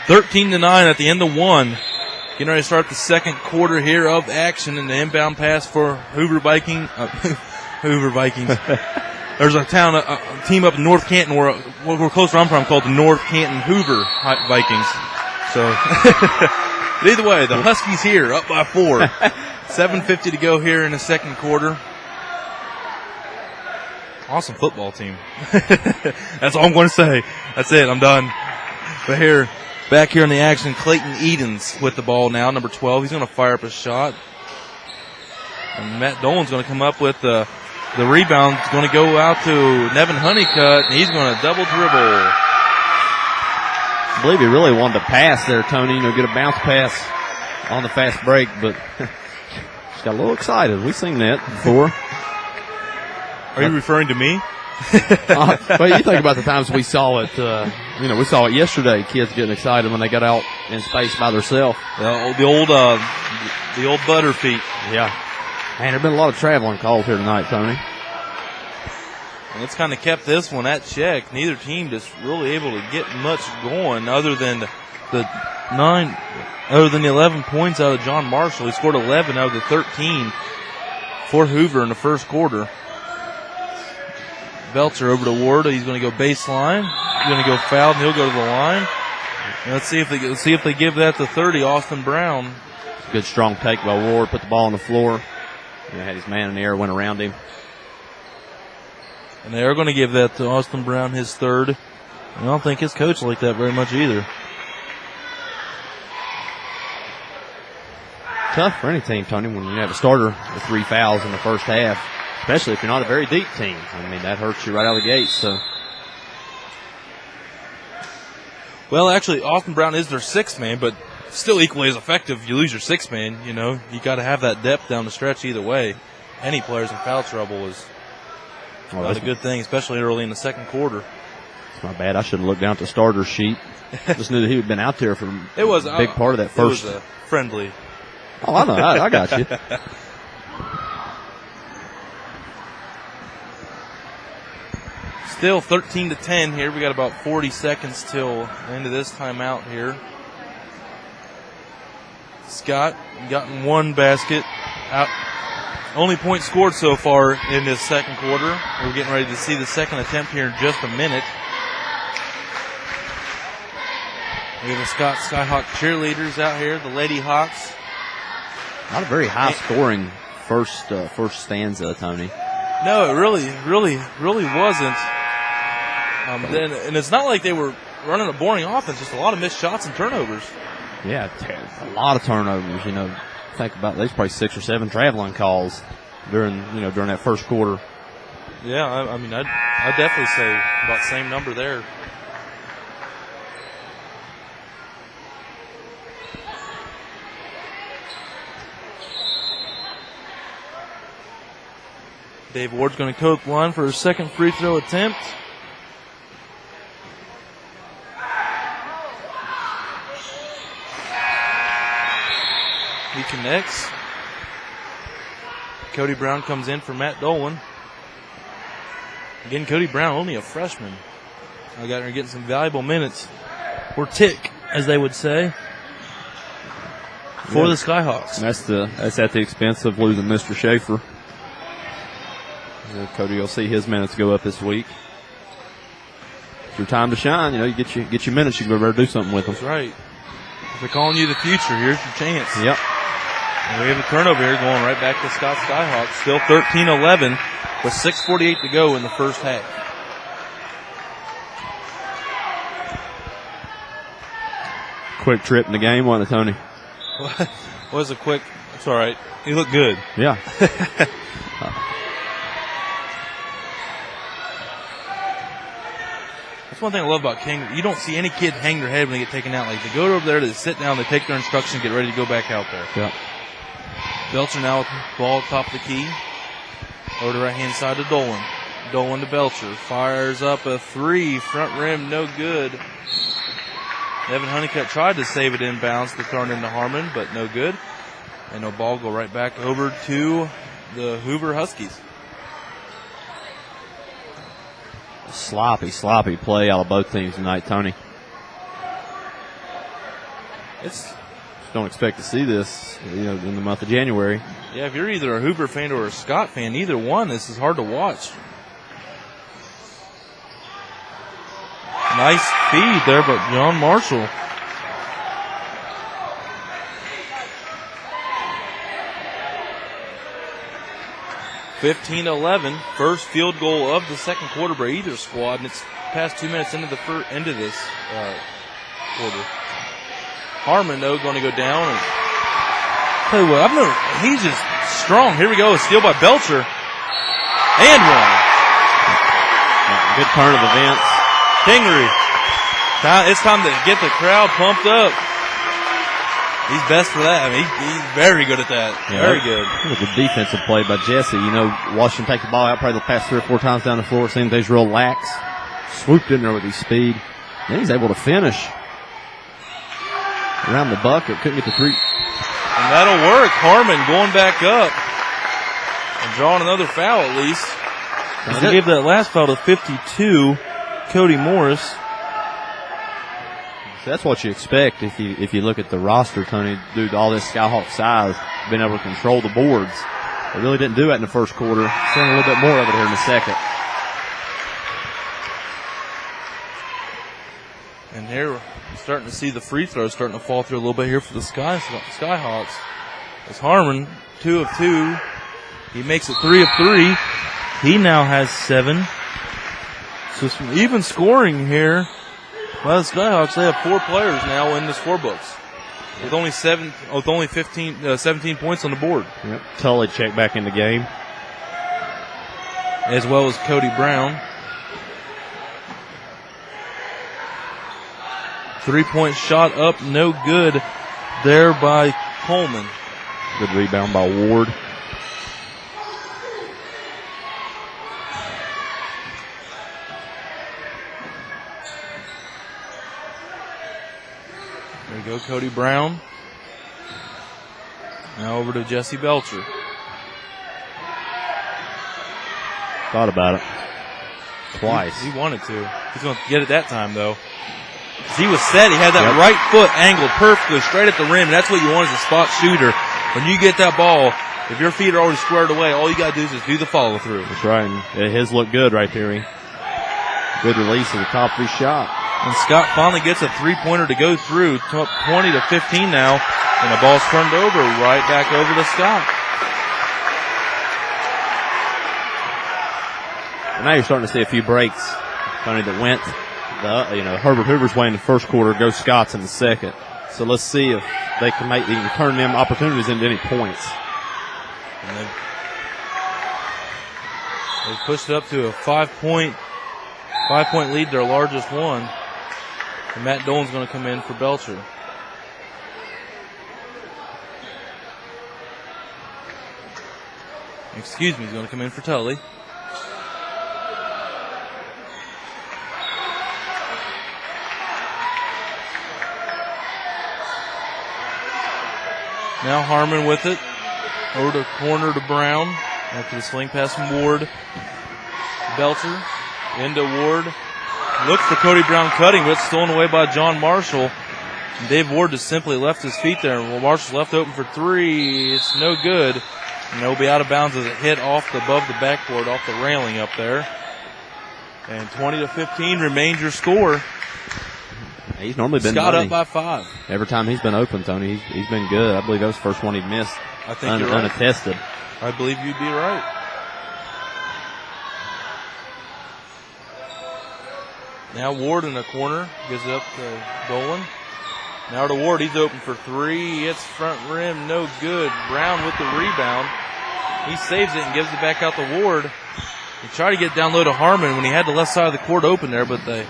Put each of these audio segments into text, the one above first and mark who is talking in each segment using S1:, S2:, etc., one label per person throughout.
S1: 13-9 at the end of one. Getting ready to start the second quarter here of action, and the inbound pass for Hoover Vikings. Hoover Vikings. There's a team up in North Canton where we're close where I'm from called the North Canton Hoover Vikings. So, either way, the Huskies here up by 4. 7:50 to go here in the second quarter. Awesome football team. That's all I'm going to say. That's it. I'm done. But here, back here in the action, Clayton Edens with the ball now, number 12. He's going to fire up a shot. And Matt Dolan's going to come up with the rebound. It's going to go out to Nevin Honeycutt, and he's going to double dribble.
S2: I believe he really wanted to pass there, Tony, get a bounce pass on the fast break, but just got a little excited. We've seen that before.
S1: Are you referring to me?
S2: Well, you think about the times we saw it. We saw it yesterday. Kids getting excited when they got out in space by themselves.
S1: The old butter feet.
S2: Yeah. Man, there've been a lot of traveling calls here tonight, Tony.
S1: And it's kind of kept this one at check. Neither team just really able to get much going, other than the 11 points out of John Marshall. He scored 11 out of the 13 for Hoover in the first quarter. Belcher over to Ward. He's going to go baseline. He's going to go fouled, and he'll go to the line. And let's see if they give that to 30. Austin Brown.
S2: Good strong take by Ward. Put the ball on the floor. Had his man in the air, went around him.
S1: And they are going to give that to Austin Brown, his third. I don't think his coach liked that very much either.
S2: Tough for any team, Tony, when you have a starter with 3 fouls in the first half. Especially if you're not a very deep team. I mean, that hurts you right out of the gate. So,
S1: well, actually, Austin Brown is their sixth man, but still equally as effective. If you lose your sixth man, you got to have that depth down the stretch either way. Any players in foul trouble is not a good thing, especially early in the second quarter.
S2: It's not bad. I should have looked down at the starter sheet. Just knew that he had been out there for a big part of that first.
S1: It was friendly.
S2: Oh, I know. I got you.
S1: Still 13-10 here. We got about 40 seconds till the end of this timeout here. Scott gotten one basket. Only point scored so far in this second quarter. We're getting ready to see the second attempt here in just a minute. We have the Scott Skyhawk cheerleaders out here, the Lady Hawks.
S2: Not a very high scoring first stanza, Tony.
S1: No, it really wasn't. And it's not like they were running a boring offense, just a lot of missed shots and turnovers.
S2: Yeah, a lot of turnovers. Think about there's probably 6 or 7 traveling calls during that first quarter.
S1: Yeah, I'd definitely say about the same number there. Dave Ward's going to go to the line for his second free throw attempt. He connects. Cody Brown comes in for Matt Dolan. Again, Cody Brown, only a freshman. I got her getting some valuable minutes. Or tick, as they would say, for the Skyhawks.
S2: That's at the expense of losing Mr. Schaefer. Cody will see his minutes go up this week. It's your time to shine. You get your minutes. You better do something with them.
S1: That's right. If they're calling you the future, here's your chance.
S2: Yep.
S1: And we have a turnover here going right back to Scott Skyhawks. Still 13-11 with 6:48 to go in the first half.
S2: Quick trip in the game, wasn't it, Tony?
S1: Was a quick. It's all right. He looked good.
S2: Yeah.
S1: That's one thing I love about King. You don't see any kid hang their head when they get taken out. Like, they go over there, they sit down, they take their instructions, get ready to go back out there.
S2: Yeah.
S1: Belcher now with the ball top of the key. Over to the right-hand side to Dolan. Dolan to Belcher. Fires up a 3. Front rim, no good. Evan Honeycutt tried to save it inbounds to turn into Harmon, but no good. And no ball go right back over to the Hoover Huskies.
S2: Sloppy play out of both teams tonight, Tony. Don't expect to see this, in the month of January.
S1: Yeah, if you're either a Hoover fan or a Scott fan, either one, this is hard to watch. Nice feed there, but John Marshall. (15-11), first field goal of the second quarter by either squad, and it's past 2 minutes into this quarter. Harmon, though, going to go down. And tell you what, he's just strong. Here we go, a steal by Belcher. And one.
S2: Good turn of events.
S1: Kingery. It's time to get the crowd pumped up. He's best for that. He's very good at that.
S2: Yeah,
S1: very good.
S2: It was a defensive play by Jesse. Washington take the ball out probably the past 3 or 4 times down the floor. Seems he's real lax. Swooped in there with his speed. Then he's able to finish around the bucket. Couldn't get the 3.
S1: And that'll work. Harmon going back up and drawing another foul at least. He gave that last foul to 52, Cody Morris.
S2: So that's what you expect if you look at the roster, Tony, due to all this Skyhawk size, being able to control the boards. They really didn't do that in the first quarter. Seeing a little bit more of it here in the second.
S1: And here we're starting to see the free throws starting to fall through a little bit here for the Skyhawks. As Harmon, 2 of 2. He makes it 3 of 3. He now has 7. So some even scoring here. Well, the Skyhawks, they have 4 players now in the scorebooks with only 17 points on the board.
S2: Yep. Tully checked back in the game,
S1: as well as Cody Brown. 3-point shot up, no good there by Coleman.
S2: Good rebound by Ward.
S1: There you go, Cody Brown. Now over to Jesse Belcher.
S2: Thought about it twice.
S1: He wanted to. He's going to get it that time, though. He was set. He had that right foot angled perfectly straight at the rim. That's what you want as a spot shooter. When you get that ball, if your feet are already squared away, all you got to do is just do the follow through.
S2: That's right. And his looked good right there. Good release at the top of his shot.
S1: And Scott finally gets a 3-pointer to go through. 20-15 now. And the ball's turned over right back over to Scott.
S2: And now you're starting to see a few breaks, Tony, that went Herbert Hoover's way in the first quarter, goes Scott's in the second. So let's see if they can turn them opportunities into any points.
S1: And they pushed it up to a 5-point lead, their largest one. And Matt Dolan's going to come in for Belcher. Excuse me, he's going to come in for Tully. Now Harmon with it. Over to corner to Brown. After the sling pass from Ward. Belcher into Ward. Looks for Cody Brown cutting, but it's stolen away by John Marshall. And Dave Ward just simply left his feet there. And Marshall's left open for 3. It's no good. And they'll be out of bounds as it hit above the backboard, off the railing up there. And 20-15 remains your score.
S2: He's normally been
S1: Scott up by 5.
S2: Every time he's been open, Tony, he's been good. I believe that was the first one he missed.
S1: I think you're right.
S2: Unattested.
S1: I believe you'd be right. Now Ward in the corner. Gives it up to Dolan. Now to Ward. He's open for 3. It's front rim. No good. Brown with the rebound. He saves it and gives it back out to Ward. He tried to get down low to Harmon when he had the left side of the court open there, but they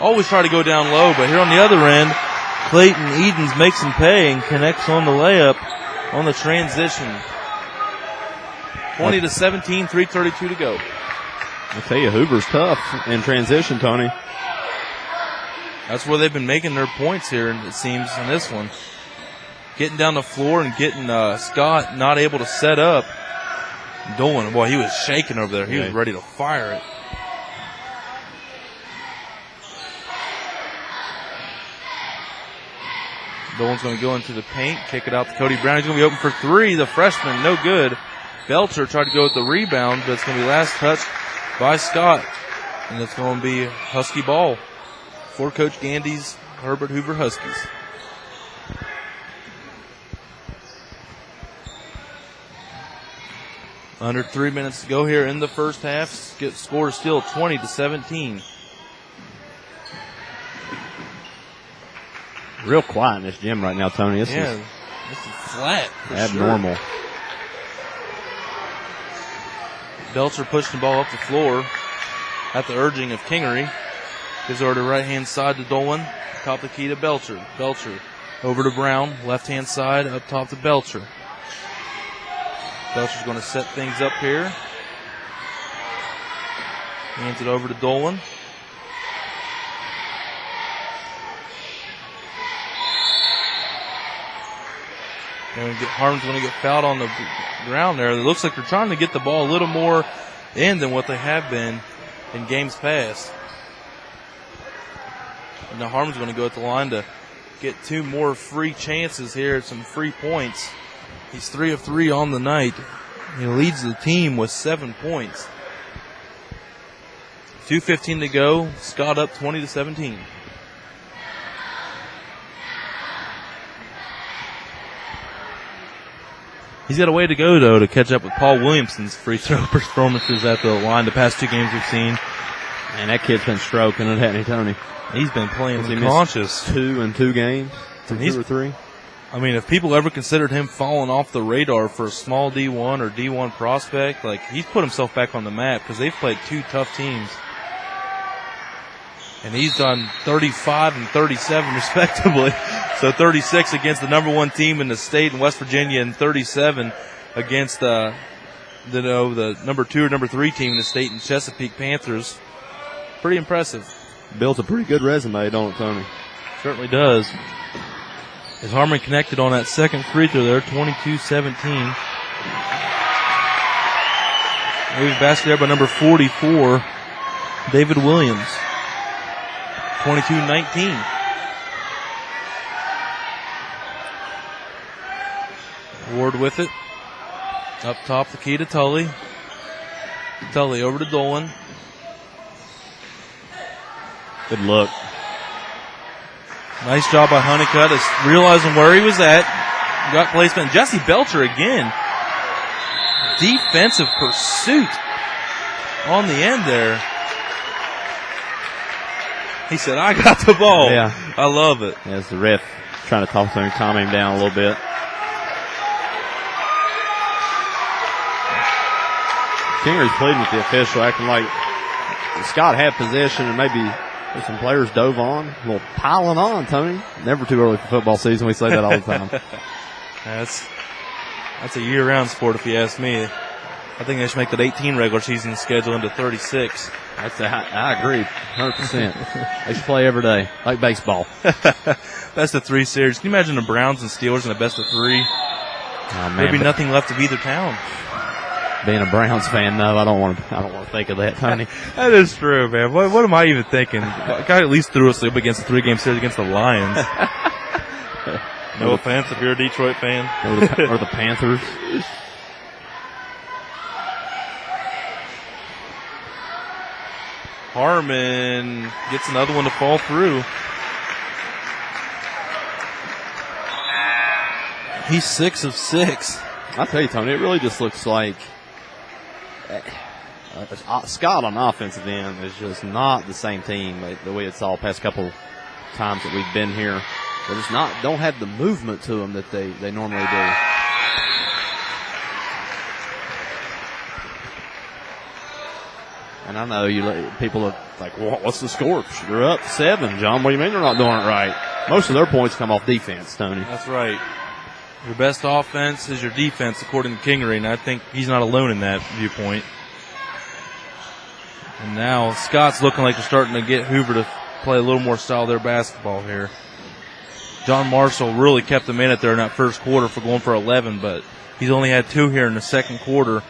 S1: always try to go down low. But here on the other end, Clayton Edens makes him pay and connects on the layup on the transition. 20-17, 3:32 to go.
S2: I tell you, Hoover's tough in transition, Tony.
S1: That's where they've been making their points here, it seems, in this one. Getting down the floor and getting Scott not able to set up. Dolan, boy, he was shaking over there. He was ready to fire it. Dolan's going to go into the paint, kick it out to Cody Brown. He's going to be open for three. The freshman, no good. Belcher tried to go with the rebound, but it's going to be last touched by Scott. And it's going to be Husky ball for Coach Gandy's Herbert Hoover Huskies. Under 3 minutes to go here in the first half. Score is still 20-17.
S2: Real quiet in this gym right now, Tony. This is
S1: flat.
S2: Abnormal.
S1: Sure. Belcher pushing the ball up the floor at the urging of Kingery. Gives over to the right-hand side to Dolan. Top of the key to Belcher. Belcher over to Brown. Left-hand side up top to Belcher. Belcher's going to set things up here. Hands it over to Dolan. Harmon's going to get fouled on the ground there. It looks like they're trying to get the ball a little more in than what they have been in games past. And now Harmon's going to go at the line to get two more free chances here, some free points. He's 3 of 3 on the night. He leads the team with 7 points. 2:15 to go. Scott up 20-17. He's got a way to go, though, to catch up with Paul Williamson's free throw performances at the line the past two games we've seen.
S2: And that kid's been stroking it, hasn't he, Tony?
S1: He's been playing unconscious.
S2: 2 in 2 games? 2 or 3?
S1: I mean, if people ever considered him falling off the radar for a small D1 or D1 prospect, like, he's put himself back on the map because they've played two tough teams. And he's done 35 and 37 respectively. So 36 against the number 1 team in the state in West Virginia and 37 against the number 2 or number 3 team in the state in Chesapeake Panthers. Pretty impressive.
S2: Built a pretty good resume, don't it, Tony?
S1: Certainly does. As Harmon connected on that second free throw there, 22-17. Maybe basket there by number 44, David Williams. 22-19. Ward with it. Up top, the key to Tully. Tully over to Dolan.
S2: Good look.
S1: Nice job by Honeycutt, realizing where he was at. Got placement. Jesse Belcher again. Defensive pursuit on the end there. He said, I got the ball.
S2: Yeah.
S1: I love it.
S2: As the ref trying to talk to him, calm him down a little bit. Kingery's pleading with the official, acting like Scott had possession and maybe some players dove on. A little piling on, Tony. Never too early for football season. We say that all the time.
S1: That's a year-round sport, if you ask me. I think they should make that 18 regular season schedule into 36.
S2: I agree, 100%. They should play every day, like baseball.
S1: Best of 3 series. Can you imagine the Browns and Steelers in a best of 3?
S2: Oh, man,
S1: there'd be nothing left of either town.
S2: Being a Browns fan, no, I don't want to think of that, Tony.
S1: That is true, man. What am I even thinking? God at least threw us up against a 3-game series against the Lions. No offense if you're a Detroit fan.
S2: Or the Panthers.
S1: Harmon gets another one to fall through. He's 6 of 6.
S2: I'll tell you, Tony, it really just looks like Scott on the offensive end is just not the same team the way it's all past couple times that we've been here. They just don't have the movement to them that they normally do. And I know people are like, well, what's the score? They're up 7, John. What do you mean they're not doing it right? Most of their points come off defense, Tony.
S1: That's right. Your best offense is your defense, according to Kingery, and I think he's not alone in that viewpoint. And now Scott's looking like they're starting to get Hoover to play a little more style of their basketball here. John Marshall really kept them in it there in that first quarter for going for 11, but he's only had 2 here in the second quarter.